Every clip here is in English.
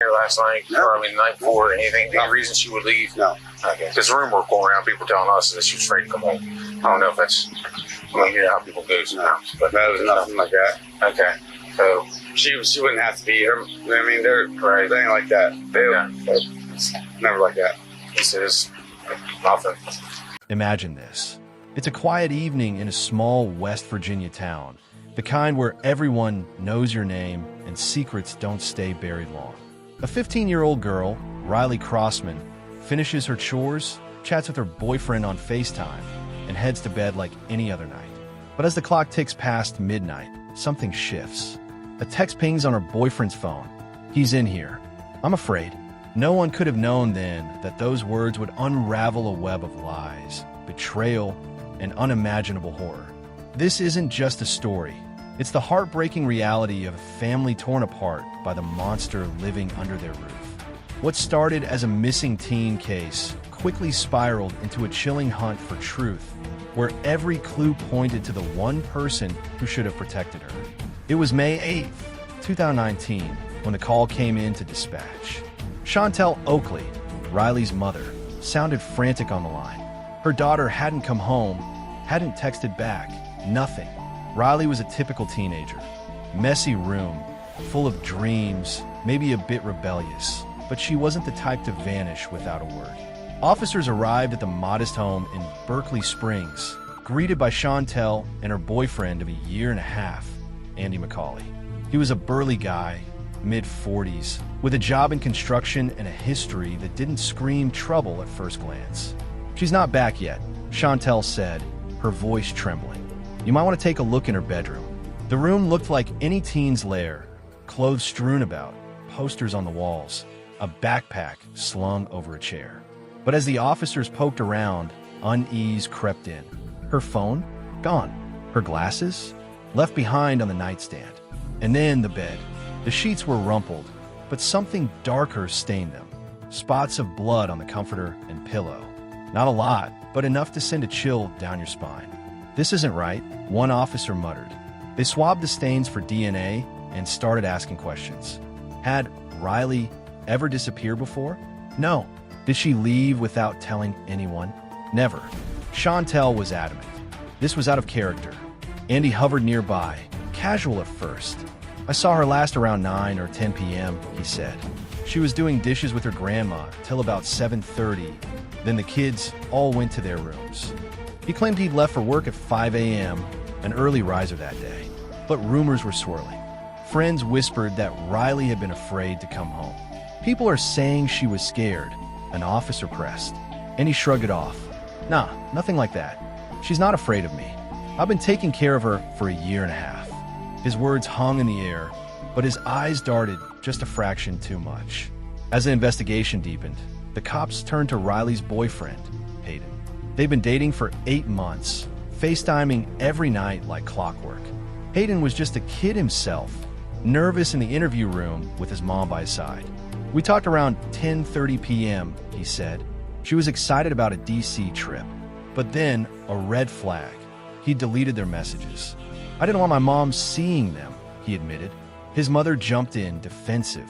here last night, No. or I mean, the night before, or anything? Any reason she would leave? No. Okay. Because the rumor going around, people telling us that she was afraid to come home. I don't know if that's, I mean, you know how people go sometimes. But That was nothing like that. okay. So, She wouldn't have to be here. I mean, they're right. They ain't like that. It's never like that. this is nothing. Imagine this. It's a quiet evening in a small West Virginia town, the kind where everyone knows your name and secrets don't stay buried long. A 15-year-old girl, Riley Crossman, finishes her chores, chats with her boyfriend on FaceTime, and heads to bed like any other night. But as the clock ticks past midnight, something shifts. A text pings on her boyfriend's phone. He's in here. I'm afraid. No one could have known then that those words would unravel a web of lies, betrayal, and unimaginable horror. This isn't just a story. It's the heartbreaking reality of a family torn apart by the monster living under their roof. What started as a missing teen case quickly spiraled into a chilling hunt for truth, where every clue pointed to the one person who should have protected her. It was May 8th, 2019, when the call came in to dispatch. Chantel Oakley, Riley's mother, sounded frantic on the line. Her daughter hadn't come home, hadn't texted back, nothing. Riley was a typical teenager. Messy room, full of dreams, maybe a bit rebellious, but she wasn't the type to vanish without a word. Officers arrived at the modest home in Berkeley Springs, greeted by Chantel and her boyfriend of a year and a half, Andy McCauley. He was a burly guy, mid-40s, with a job in construction and a history that didn't scream trouble at first glance. "She's not back yet," Chantel said, her voice trembling. "You might want to take a look in her bedroom." The room looked like any teen's lair, clothes strewn about, posters on the walls, a backpack slung over a chair. But as the officers poked around, unease crept in. Her phone? Gone. Her glasses? Left behind on the nightstand. And then the bed. The sheets were rumpled, but something darker stained them. Spots of blood on the comforter and pillow. Not a lot, but enough to send a chill down your spine. "This isn't right," one officer muttered. They swabbed the stains for DNA and started asking questions. Had Riley ever disappeared before? No. Did she leave without telling anyone? Never. Chantel was adamant. This was out of character. Andy hovered nearby, casual at first. "I saw her last around 9 or 10 p.m., he said. She was doing dishes with her grandma till about 7:30. Then the kids all went to their rooms." He claimed he'd left for work at 5 a.m., an early riser that day. But rumors were swirling. Friends whispered that Riley had been afraid to come home. "People are saying she was scared," an officer pressed. And he shrugged it off. "Nah, nothing like that. She's not afraid of me. I've been taking care of her for a year and a half." His words hung in the air, but his eyes darted just a fraction too much. As the investigation deepened, the cops turned to Riley's boyfriend, Hayden. They'd been dating for 8 months, FaceTiming every night like clockwork. Hayden was just a kid himself, nervous in the interview room with his mom by his side. "We talked around 10:30 p.m., he said. She was excited about a DC trip. But then, a red flag. He deleted their messages. "I didn't want my mom seeing them," he admitted. His mother jumped in, defensive.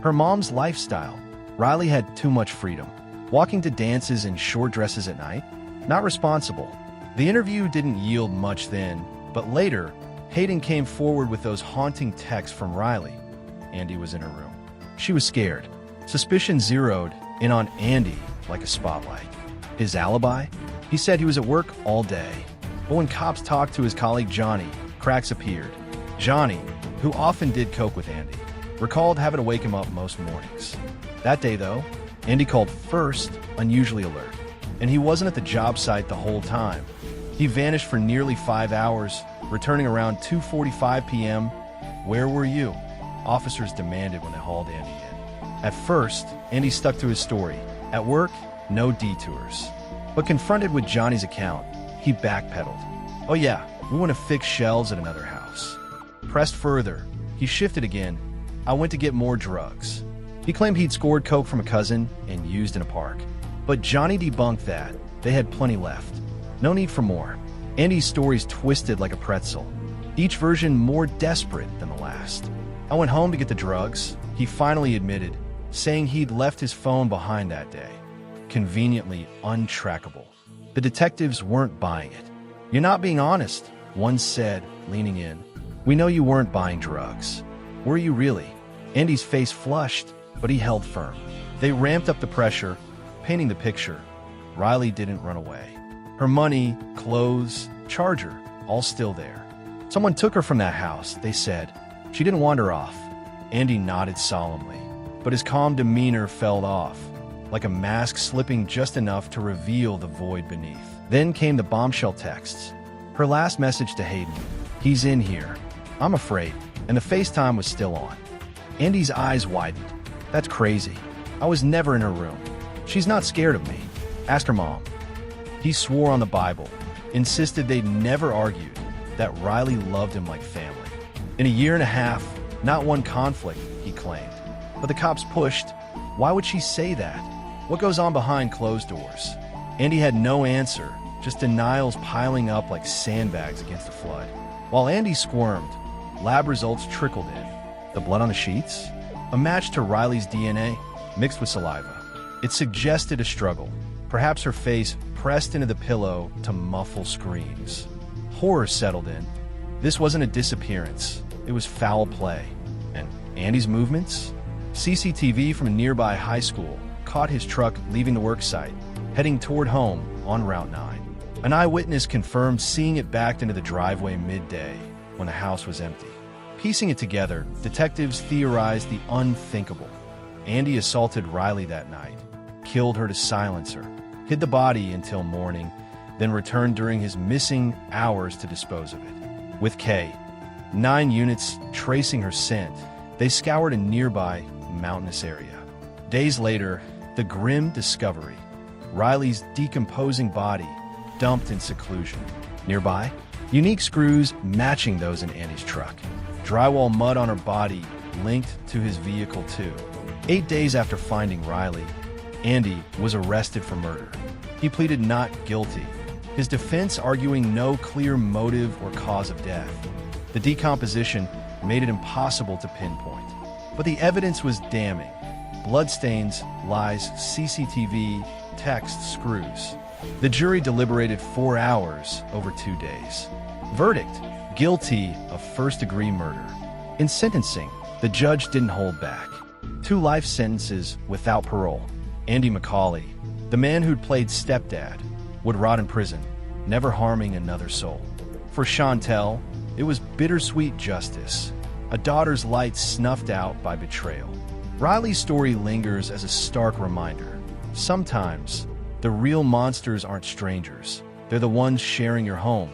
Her mom's lifestyle. Riley had too much freedom. Walking to dances in short dresses at night? Not responsible. The interview didn't yield much then, but later, Hayden came forward with those haunting texts from Riley. Andy was in her room. She was scared. Suspicion zeroed in on Andy like a spotlight. His alibi? He said he was at work all day. But when cops talked to his colleague Johnny, cracks appeared. Johnny, who often did coke with Andy, recalled having to wake him up most mornings. That day, though, Andy called first, unusually alert, and he wasn't at the job site the whole time. He vanished for nearly 5 hours, returning around 2:45 p.m. "Where were you?" officers demanded when they hauled Andy in. At first, Andy stuck to his story. At work, no detours. But confronted with Johnny's account, he backpedaled. "Oh yeah, we want to fix shelves at another house." Pressed further, he shifted again. "I went to get more drugs." He claimed he'd scored coke from a cousin and used in a park. But Johnny debunked that. They had plenty left. No need for more. Andy's stories twisted like a pretzel, each version more desperate than the last. "I went home to get the drugs," he finally admitted, saying he'd left his phone behind that day, conveniently untrackable. The detectives weren't buying it. "You're not being honest," one said, leaning in. "We know you weren't buying drugs. Were you really?" Andy's face flushed, but he held firm. They ramped up the pressure, painting the picture. Riley didn't run away. Her money, clothes, charger, all still there. "Someone took her from that house," they said. "She didn't wander off." Andy nodded solemnly, but his calm demeanor fell off, like a mask slipping just enough to reveal the void beneath. Then came the bombshell texts. Her last message to Hayden: "He's in here. I'm afraid." And the FaceTime was still on. Andy's eyes widened. "That's crazy. I was never in her room. She's not scared of me. Ask her mom." He swore on the Bible, insisted they'd never argued, that Riley loved him like family. In a year and a half, not one conflict, he claimed. But the cops pushed. Why would she say that? What goes on behind closed doors? Andy had no answer, just denials piling up like sandbags against a flood. While Andy squirmed, lab results trickled in. The blood on the sheets? A match to Riley's DNA, mixed with saliva. It suggested a struggle, perhaps her face pressed into the pillow to muffle screams. Horror settled in. This wasn't a disappearance, it was foul play. And Andy's movements? CCTV from a nearby high school caught his truck leaving the work site, heading toward home on Route 9. An eyewitness confirmed seeing it backed into the driveway midday when the house was empty. Piecing it together, detectives theorized the unthinkable. Andy assaulted Riley that night, killed her to silence her, hid the body until morning, then returned during his missing hours to dispose of it. With K, 9 units tracing her scent, they scoured a nearby mountainous area. Days later, the grim discovery: Riley's decomposing body dumped in seclusion. Nearby, unique screws matching those in Andy's truck. Drywall mud on her body linked to his vehicle too. 8 days after finding Riley, Andy was arrested for murder. He pleaded not guilty, his defense arguing no clear motive or cause of death. The decomposition made it impossible to pinpoint, but the evidence was damning. Bloodstains, lies, CCTV, text, screws. The jury deliberated 4 hours over 2 days. Verdict: guilty of first-degree murder. In sentencing, the judge didn't hold back. 2 life sentences without parole. Andy McCauley, the man who'd played stepdad, would rot in prison, never harming another soul. For Chantel, it was bittersweet justice, a daughter's light snuffed out by betrayal. Riley's story lingers as a stark reminder. Sometimes, the real monsters aren't strangers. They're the ones sharing your home,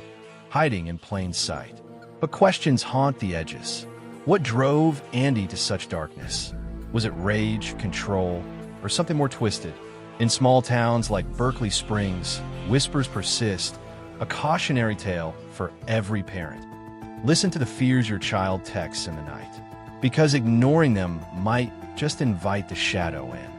hiding in plain sight. But questions haunt the edges. What drove Andy to such darkness? Was it rage, control, or something more twisted? In small towns like Berkeley Springs, whispers persist, a cautionary tale for every parent. Listen to the fears your child texts in the night, because ignoring them might just invite the shadow in.